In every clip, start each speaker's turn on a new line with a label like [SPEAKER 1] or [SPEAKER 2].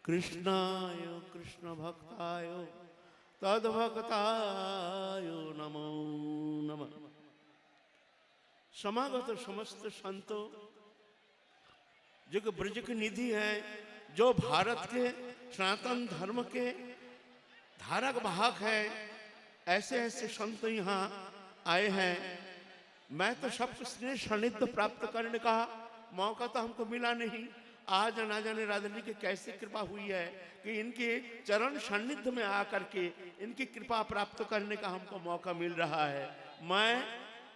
[SPEAKER 1] कृष्णाय कृष्ण भक्ताय तद्भक्ताय नमो नमः। समागत समस्त संतों, जो कि ब्रज की निधि है, जो भारत के सनातन धर्म के धारक वाहक है, ऐसे ऐसे संत यहाँ आए हैं। मैं तो सबके स्नेह सानिध्य प्राप्त करने का मौका तो हमको मिला नहीं। आज ना जाने राधा जी की कैसी कृपा हुई है कि इनके चरण सानिध्य में आकर के इनकी कृपा प्राप्त करने का हमको मौका मिल रहा है। मैं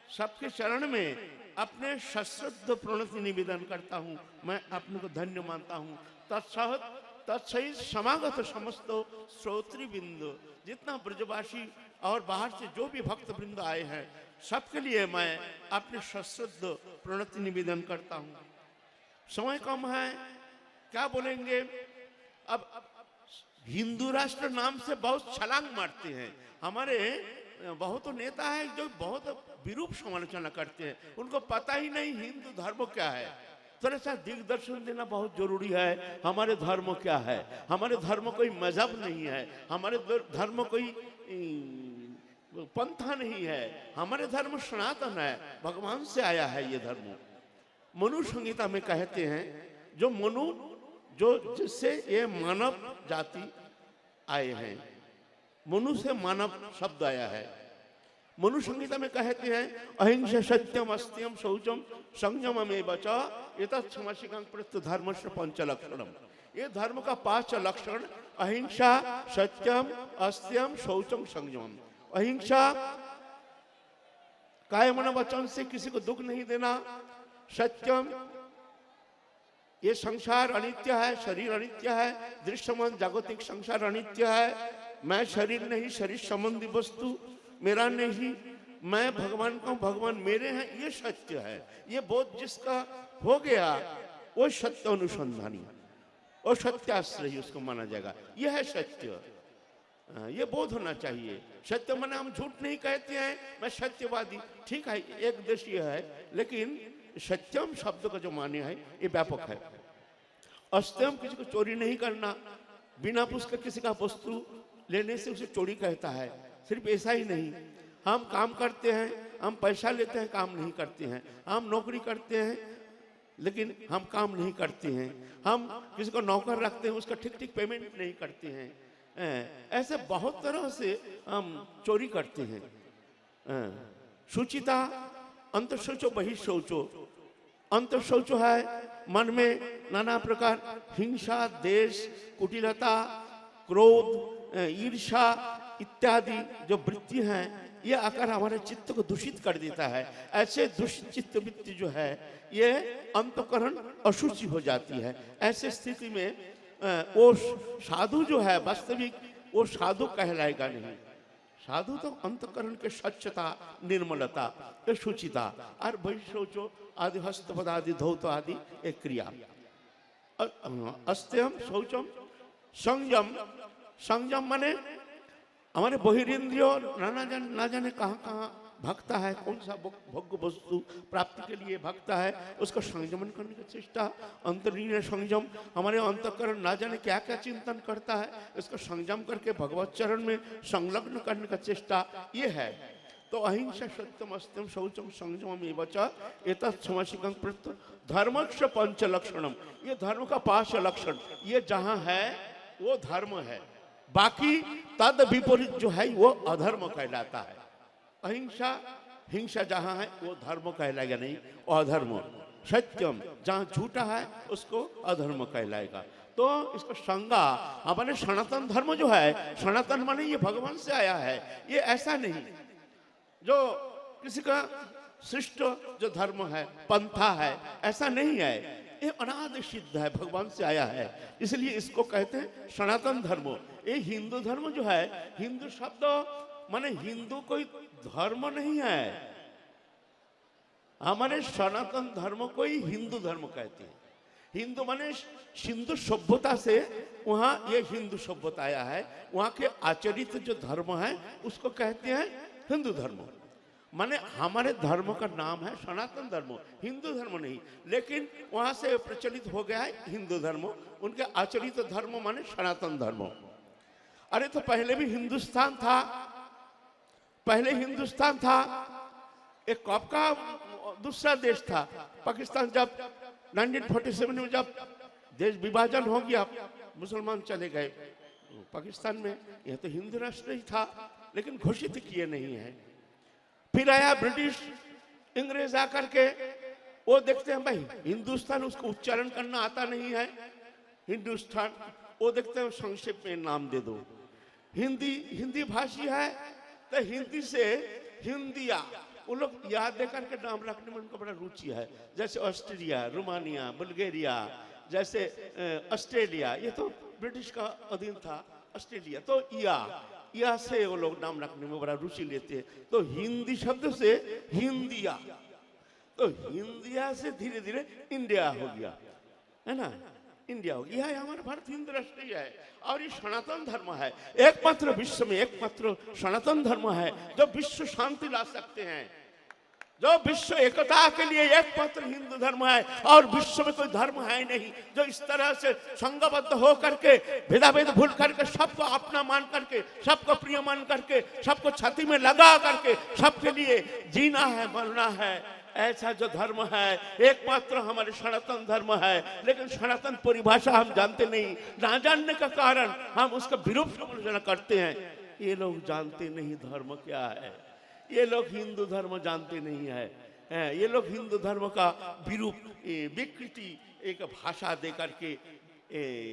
[SPEAKER 1] सबके चरण में अपने सश्रद्ध प्रणति निवेदन करता हूँ। मैं अपने को धन्य मानता हूँ। तत्सहित समागत समस्त श्रोत्री बिंदु, जितना ब्रजवासी और बाहर से जो भी भक्त वृंद आए हैं, सबके लिए मैं अपने सश्रद्ध प्रणति निवेदन करता हूँ। समय कम है, क्या बोलेंगे। अब हिंदू राष्ट्र नाम से बहुत छलांग मारते हैं। हमारे बहुत नेता है जो बहुत विरूप समालोचना करते हैं, उनको पता ही नहीं हिंदू धर्म क्या है। थोड़ा सा दिग्दर्शन देना बहुत जरूरी है। हमारे धर्म क्या है। हमारे धर्म कोई मजहब नहीं है, हमारे धर्म कोई पंथा नहीं है। हमारे धर्म सनातन है, भगवान से आया है ये धर्म। मनु संहिता में कहते हैं, जो मनु जो जिससे ये मानव जाति आए हैं, मनु से मानव शब्द आया है। मनु संहिता में कहते हैं, अहिंसा सत्यम अस्त्यम शौचम संयममेव च एतच्छमसिकं प्रत्यु धर्मस्य पंच लक्षणम। ये धर्म का 5 लक्षण, अहिंसा सत्यम अस्त्यम शौचम संयमम। अहिंसा काय मन वचन से किसी को दुख नहीं देना। सत्यम, ये संसार अनित्य है, शरीर अनित्य है, दृश्यमान जागतिक संसार अनित्य है। मैं शरीर नहीं, शरीर संबंधी वस्तु मेरा नहीं, मैं भगवान का, भगवान मेरे हैं, ये सत्य है। ये बोध जिसका हो गया वो सत्य अनुसंधानी और सत्याश्रयी उसको माना जाएगा। यह है सत्य, ये बोध होना चाहिए। सत्य माने हम झूठ नहीं कहते हैं, मैं सत्यवादी, ठीक है, एक देशीय है, लेकिन सत्यम शब्द का जो मान्य है ये व्यापक है। अस्त्यम, किसी को चोरी नहीं करना, बिना पूछकर किसी का वस्तु लेने से उसे चोरी कहता है। सिर्फ ऐसा ही नहीं, हम काम करते हैं, हम पैसा लेते हैं, काम नहीं करते हैं। हम नौकरी करते हैं लेकिन हम काम नहीं करते हैं। हम किसी को नौकर रखते हैं, उसका ठीक ठीक पेमेंट नहीं करते हैं। ऐसे बहुत तरह से हम चोरी करते हैं। शुचिता, अंत शौचो बहि शौचो। अंत शौचो है मन में नाना प्रकार हिंसा, देश, कुटिलता, क्रोध, ईर्ष्या इत्यादि जो वृत्ति हैं, ये आकर हमारे चित्त को दूषित कर देता है। ऐसे दूषित चित्त वृत्ति जो है ये अंतकरण अशुचि हो जाती है। ऐसे स्थिति में वो साधु जो है वास्तविक वो साधु कहलाएगा नहीं। साधु तो अंतकरण के स्वच्छता, निर्मलता, शुचिता और बहिशौचो आदि हस्तपद आदि धौत आदि एक क्रिया। अस्त्यम शौचम संयम। संयम माने हमारे बहिरेंद्रिय ना जाने कहाँ कहाँ भक्ता है, कौन सा भोग्य वस्तु प्राप्ति के लिए भक्ता है, उसका संयमन करने की चेष्टा। अंतर्लीन संयम, हमारे अंतःकरण ना जाने क्या क्या चिंतन करता है, इसको संयम करके भगवत चरण में संलग्न करने का चेष्टा, ये है। तो अहिंसा सत्यम अस्त्यम शौचम संयमम एव च एतच्छमसिकं प्रत्यु धर्मस्य पंच लक्षणम। ये धर्म का 5 लक्षण, ये जहाँ है वो धर्म है, बाकी तद विपरीत जो है वो अधर्म कहलाता है। अहिंसा, हिंसा जहाँ है वो धर्म कहलाएगा नहीं, वो अधर्म। सत्यम, जहाँ झूठा है उसको अधर्म कहलाएगा। तो इसको संगा, हमारे सनातन धर्म जो है, सनातन माने ये भगवान से आया है। ये ऐसा नहीं जो किसी का श्रेष्ठ जो धर्म है, पंथा है, ऐसा नहीं है। ये अनादि सिद्ध है, भगवान से आया है, इसलिए इसको कहते हैं सनातन धर्म। ये हिंदू धर्म जो है, हिंदू शब्द माने हिंदू कोई धर्म नहीं है। हमारे सनातन धर्म को ही हिंदू धर्म कहते हैं। हिंदू माने सिंधु सभ्यता से वहाँ ये हिंदू सभ्यता आया है, वहाँ के आचरित जो धर्म है उसको कहते हैं हिंदू धर्म। माने हमारे धर्म का नाम है सनातन धर्म, हिंदू धर्म नहीं। लेकिन वहां से प्रचलित हो गया है हिंदू धर्म, उनके आचरित धर्म माने सनातन धर्म। अरे तो पहले भी हिंदुस्तान था, पहले हिंदुस्तान था, एक कब का दूसरा देश था पाकिस्तान। जब 1947 में जब देश विभाजन हो गया, मुसलमान चले गए पाकिस्तान में, यह तो हिंदू राष्ट्र ही था लेकिन घोषित किए नहीं है। फिर आया ब्रिटिश, अंग्रेज आकर के वो देखते हैं भाई हिंदुस्तान, उसको उच्चारण करना आता नहीं है हिंदुस्तान, वो देखते हैं संक्षेप में नाम दे दो, हिंदी, हिंदी भाषी है तो हिंदी से हिंदिया, वो लोग याद दे करके नाम रखने में उनको बड़ा रुचि है। जैसे ऑस्ट्रेलिया, रोमानिया, बुल्गारिया, जैसे ऑस्ट्रेलिया, ये तो ब्रिटिश का अधीन था ऑस्ट्रेलिया, तो या से वो लोग नाम रखने में बड़ा रुचि लेते हैं। तो हिंदी शब्द से हिंदिया, तो हिंदिया से धीरे धीरे इंडिया हो गया, है ना, इंडिया हो गया। यह हमारा भारत हिंदू राष्ट्र ही है और ये सनातन धर्म है, एकमात्र विश्व में एकमात्र सनातन धर्म है जो विश्व शांति ला सकते हैं, जो विश्व एकता के लिए एकमात्र हिंदू धर्म है। और विश्व में कोई धर्म है नहीं जो इस तरह से संघबद्ध हो करके, भेदाभेद भूल करके, सबको अपना मान करके, सबको प्रिय मान करके, सबको छाती में लगा करके सबके लिए जीना है, मरना है, ऐसा जो धर्म है एकमात्र हमारे सनातन धर्म है। लेकिन सनातन परिभाषा हम जानते नहीं, ना जानने का कारण हम उसका विरूप समझना करते हैं। ये लोग जानते नहीं धर्म क्या है, ये लोग हिंदू धर्म जानते नहीं है, ये लोग हिंदू धर्म का विरूप, विकृति एक भाषा दे करके,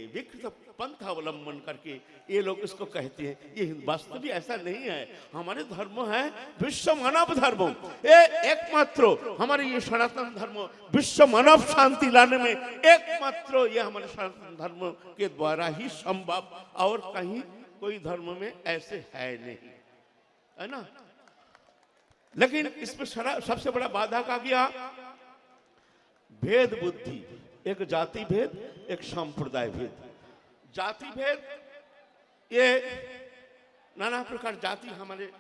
[SPEAKER 1] विकृत पंथ अवलंबन करके ये लोग इसको कहते हैं। ये वास्तव में ऐसा नहीं है। हमारे धर्म है विश्व मानव धर्म, ये एकमात्र हमारे ये सनातन धर्म विश्व मानव शांति लाने में एकमात्र ये हमारे सनातन धर्म के द्वारा ही संभव, और कहीं कोई धर्म में ऐसे है नहीं, है ना। लेकिन इसमें सबसे बड़ा बाधा आ गया भेद बुद्धि, एक जाति भेद, एक संप्रदाय भेद। जाति भेद, ये नाना प्रकार जाति हमारे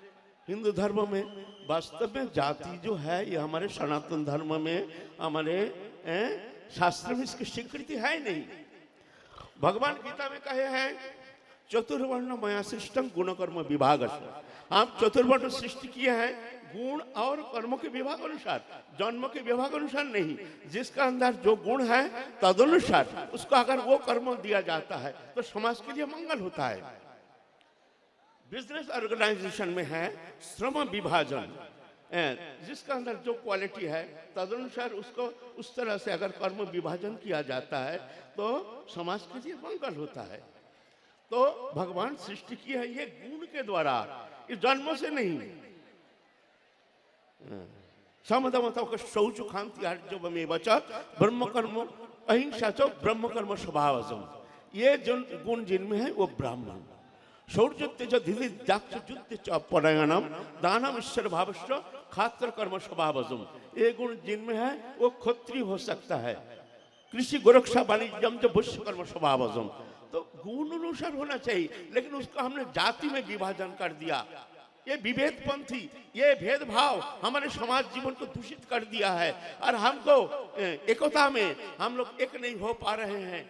[SPEAKER 1] हिंदू धर्म में, वास्तव में जाति जो है ये हमारे सनातन धर्म में, हमारे शास्त्र में इसकी स्वीकृति है नहीं। भगवान गीता में कहे हैं चतुर्वर्ण मया सृष्टं गुण कर्म विभाग, हम चतुर्वर्ण सृष्टि किए हैं गुण और कर्मों के विभाग अनुसार, जन्म के विभाग अनुसार नहीं। जिसका अंदर जो गुण है तदनुसार उसको अगर वो कर्म दिया जाता है तो समाज के लिए मंगल होता है। बिजनेस ऑर्गेनाइजेशन में है श्रम विभाजन, जिसका अंदर जो क्वालिटी है तदनुसार उसको उस तरह से अगर कर्म विभाजन किया जाता है तो समाज के लिए मंगल होता है। तो भगवान सृष्टि की है ये गुण के द्वारा, इस जन्मों से नहीं। समदमतौ का शौच खांति आर्जवमे वच ब्रह्म कर्म अहिंसा च ब्रह्म कर्म स्वभावजम, ये जो गुण जिनमें है वो ब्राह्मण। शौर्यत्य च धीधि दाक्ष जुत्य च परायणम दानम ईश्वर भावश्च खात्र कर्म स्वभावजम, ये गुण जिनमें है वो क्षत्रिय हो सकता है। कृषि गोरक्षा वाणिज्यम च वैश्य कर्म स्वभावजम, तो गुण अनुसार होना चाहिए, लेकिन उसको हमने जाति में विभाजन कर दिया। ये विभेद पंथी, ये भेदभाव हमारे समाज जीवन को दूषित कर दिया है और हमको एकता में हम लोग एक नहीं हो पा रहे हैं।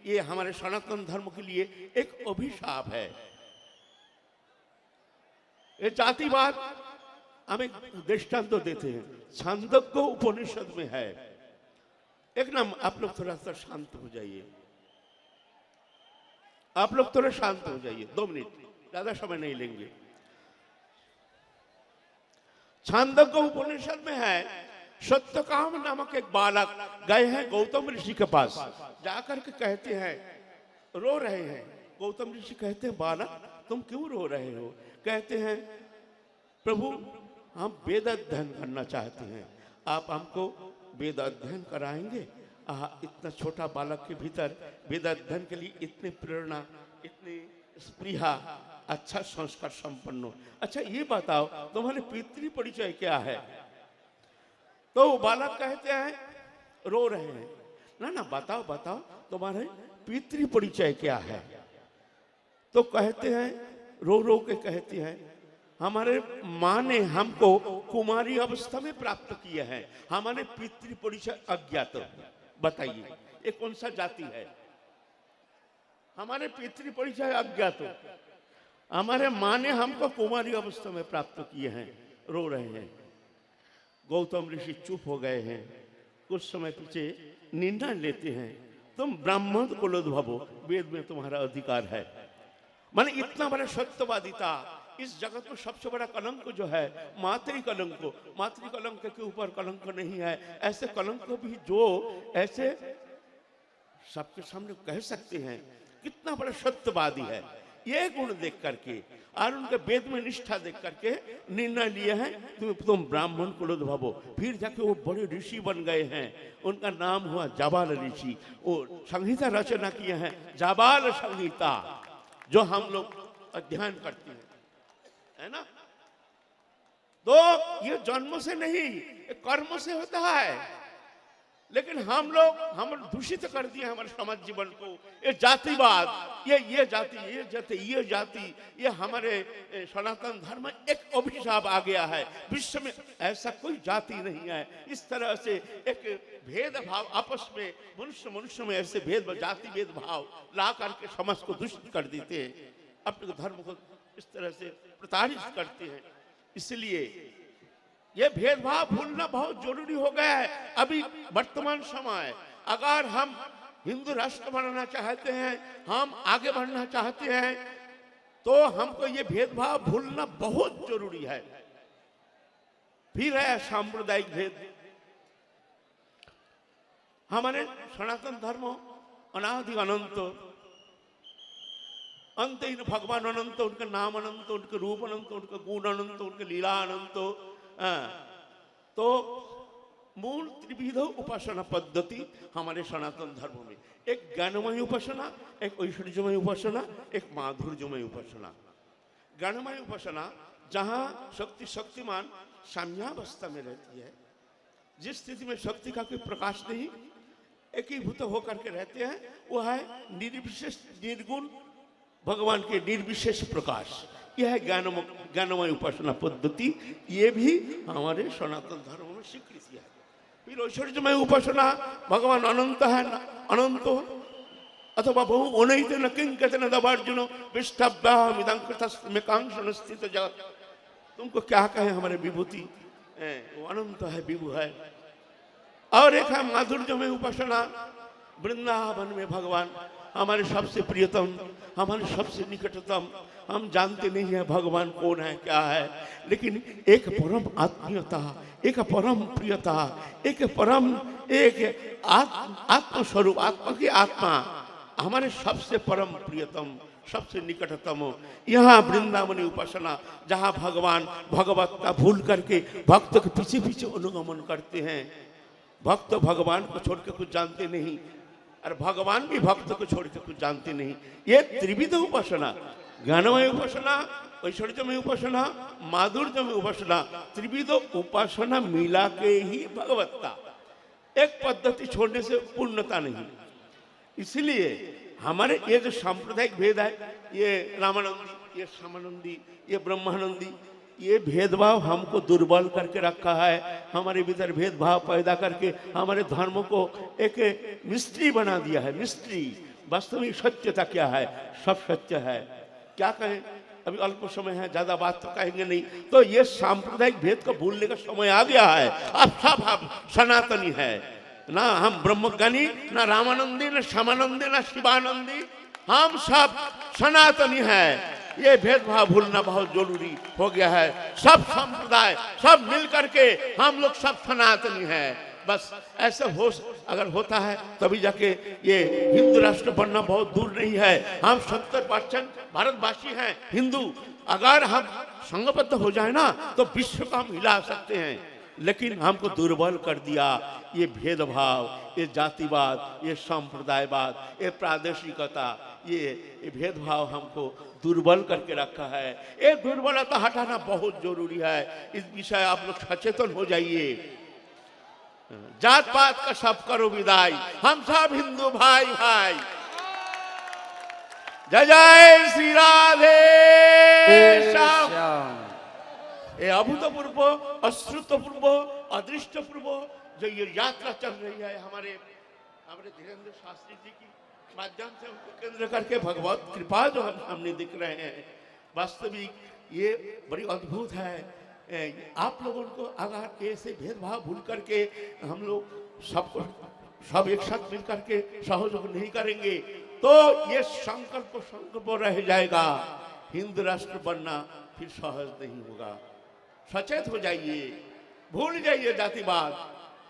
[SPEAKER 1] ये हमारे सनातन धर्म के लिए एक अभिशाप है। ये जातिवाद हम एक दृष्टांत तो देते हैं, छांदोग्य उपनिषद में है। एक नाम आप लोग थोड़ा सा शांत हो जाइए, आप लोग थोड़ा शांत हो जाइए, 2 मिनट, ज्यादा समय नहीं लेंगे। छांदोग्य उपनिषद में है सत्यकाम नामक एक बालक गए हैं गौतम ऋषि के पास, जाकर के कहते हैं, रो रहे हैं। गौतम ऋषि कहते हैं बालक तुम क्यों रो रहे हो? कहते हैं प्रभु हम वेद अध्ययन करना चाहते हैं, आप हमको वेद अध्ययन कराएंगे? इतना छोटा बालक के भीतर वेद अध्ययन के लिए इतनी प्रेरणा, इतनी स्पृहा, अच्छा संस्कार संपन्न। अच्छा ये बताओ तुम्हारे पितृ परिचय क्या है? तो वो बालक कहते हैं, रो रहे हैं, ना ना बताओ बताओ तुम्हारे पितृ परिचय क्या है? तो कहते हैं, रो रो के कहते हैं हमारे माँ ने हमको कुमारी अवस्था में प्राप्त किए हैं। हमारे पितृ परिचय अज्ञात। बताइए ये कौन सा जाति है? हमारे पितृ परिचय अज्ञात। हमारे माँ ने हमको कुमारी अवस्था में प्राप्त किए हैं। रो रहे हैं। गौतम ऋषि चुप हो गए हैं। कुछ समय पीछे निर्णय लेते हैं, तुम ब्राह्मण कुलोद्भवो, वेद में तुम्हारा अधिकार है। माने इतना बड़ा सत्यवादिता। इस जगत में सबसे बड़ा कलंक जो है मातृ कलंक। मातृ कलंक के ऊपर कलंक नहीं है। ऐसे कलंक भी जो ऐसे सबके सामने कह सकते हैं, कितना बड़ा सत्यवादी है। ये गुण देख करके और उनके वेद में निष्ठा देख करके निर्णय लिए हैं तुम ब्राह्मण कुलोद्भवो। फिर जाके वो बड़े ऋषि बन गए हैं। उनका नाम हुआ जाबाल ऋषि। वो संहिता रचना किए हैं, जाबाल संहिता, जो हम लोग अध्ययन करते हैं, है ना। तो ये जन्म से नहीं, ये कर्म से होता है। लेकिन हम दूषित कर दिए हमारे समाज जीवन को। ये जातिवाद, ये जाति, ये हमारे सनातन धर्म एक अभिशाप आ गया है। विश्व में ऐसा कोई जाति नहीं है। इस तरह से एक भेदभाव आपस में मनुष्य में ऐसे जाति भेदभाव ला करके समाज को दूषित कर देते हैं, अपने धर्म को इस तरह से प्रताड़ित करते हैं। इसलिए ये भेदभाव भूलना बहुत जरूरी हो गया है। अभी वर्तमान समय, अगर हम हिंदू राष्ट्र बनाना चाहते हैं, हम आगे बढ़ना चाहते हैं, तो हमको ये भेदभाव भूलना बहुत जरूरी है। फिर है सांप्रदायिक भेद। हमारे सनातन धर्म अनादि अनंत, अंतहीन भगवान अनंत, उनका नाम अनंत, उनके रूप अनंत, उनका गुण अनंत, उनके लीला अनंत। तो मूल त्रिविध उपासना पद्धति हमारे सनातन धर्म में, एक ज्ञानमय उपासना, एक ऐश्वर्यमय उपासना, एक माधुर्यमय उपासना। ज्ञानमय उपासना जहाँ शक्तिमान साम्यावस्था में रहती है, जिस स्थिति में शक्ति का कोई प्रकाश नहीं, एकीभूत होकर के रहते हैं, वो है निर्विशेष निर्गुण भगवान के निर्विशेष प्रकाश। यह है ज्ञानमय उपासना पद्धति। ये भी हमारे सनातन धर्म में स्वीकृति है। फिर ऐश्वर्यमय उपासना, भगवान अनंत है, अनंत अथवा बहु अनैत न किंकतन दवार्जुन विष्टव्यामिदंकृतस्मिकांक्षण स्थित जगत। तुमको क्या कहे, हमारे विभूति वो अनंत है, विभु है। और एक है माधुर्यमय उपासना। वृंदावन में भगवान हमारे सबसे प्रियतम, हमारे सबसे निकटतम। हम जानते नहीं है भगवान कौन है, क्या है, लेकिन एक परम आत्मीयता, एक परम प्रियता, एक आत्मस्वरूप, आत्मा की आत्मा हमारे सबसे परम प्रियतम, सबसे निकटतम। यहाँ वृंदावनी उपासना, जहाँ भगवान भगवत्ता भूल करके भक्त के पीछे पीछे अनुगमन करते हैं। भक्त भगवान को छोड़ के कुछ जानते नहीं, और भगवान भी भक्त को छोड़ के कुछ जानते नहीं। ये त्रिविध उपासना, ज्ञानमय उपासना, ऐश्वर्यमय उपासना, माधुर्यमय उपासना, त्रिविध उपासना मिला के ही भगवत्ता। एक पद्धति छोड़ने से पूर्णता नहीं। इसलिए हमारे ये जो सांप्रदायिक भेद है, ये रामानंदी, ये श्यामानंदी, ये ब्रह्मानंदी, ये भेदभाव हमको दुर्बल करके रखा है। हमारे भीतर भेदभाव पैदा करके हमारे धर्म को एक मिस्ट्री बना दिया है। मिस्ट्री, वास्तविक सत्यता क्या है? सब सत्य है। क्या कहें, अभी अल्प समय है, ज्यादा बात तो कहेंगे नहीं। तो ये सांप्रदायिक भेद को भूलने का समय आ गया है। अब सब हम सनातनी है ना, हम ब्रह्मज्ञानी, ना रामानंदी, ना श्यामानंदी, ना शिवानंदी, हम सब सनातनी है। ये भेदभाव भूलना बहुत जरूरी हो गया है। सब संप्रदाय, सब मिल करके हम लोग सब सनातनी हैं। बस ऐसे अगर होता है तभी जाके ये हिंदू राष्ट्र बनना बहुत दूर नहीं है। हम 70% भारतवासी हैं हिंदू। अगर हम संघबद्ध हो जाए ना तो विश्व को हम हिला सकते हैं। लेकिन हमको दुर्बल कर दिया ये भेदभाव, ये जातिवाद, ये सांप्रदायवाद, ये प्रादेशिकता, ये भेदभाव हमको दुर्बल करके रखा है। ये दुर्बलता हटाना बहुत जरूरी है। इस विषय आप लोग सचेतन हो जाइए। जात पात का सब करो विदाई, हम सब हिंदू भाई भाई। जय जय श्री राधे श्याम। ये अभूतपूर्व, अश्रुतपूर्व, अदृष्टपूर्व जो ये यात्रा चल रही है हमारे धीरेन्द्र शास्त्री जी की माध्यम से उनको केंद्र करके भगवत कृपा जो हम सामने दिख रहे हैं, वास्तविक ये बड़ी अद्भुत है। आप लोगों को अगर ऐसे भेदभाव भूल करके हम लोग सब एक साथ मिल करके सहयोग नहीं करेंगे तो ये संकल्प रह जाएगा। हिंदू राष्ट्र बनना फिर सहज नहीं होगा। सचेत हो जाइए, भूल जाइए जातिवाद,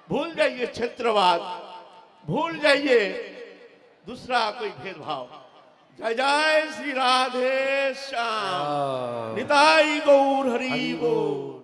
[SPEAKER 1] भूल जाइए क्षेत्रवाद, भूल जाइए दूसरा कोई भेदभाव। जय जय श्री राधे श्याम, निताई गौर हरि बोल।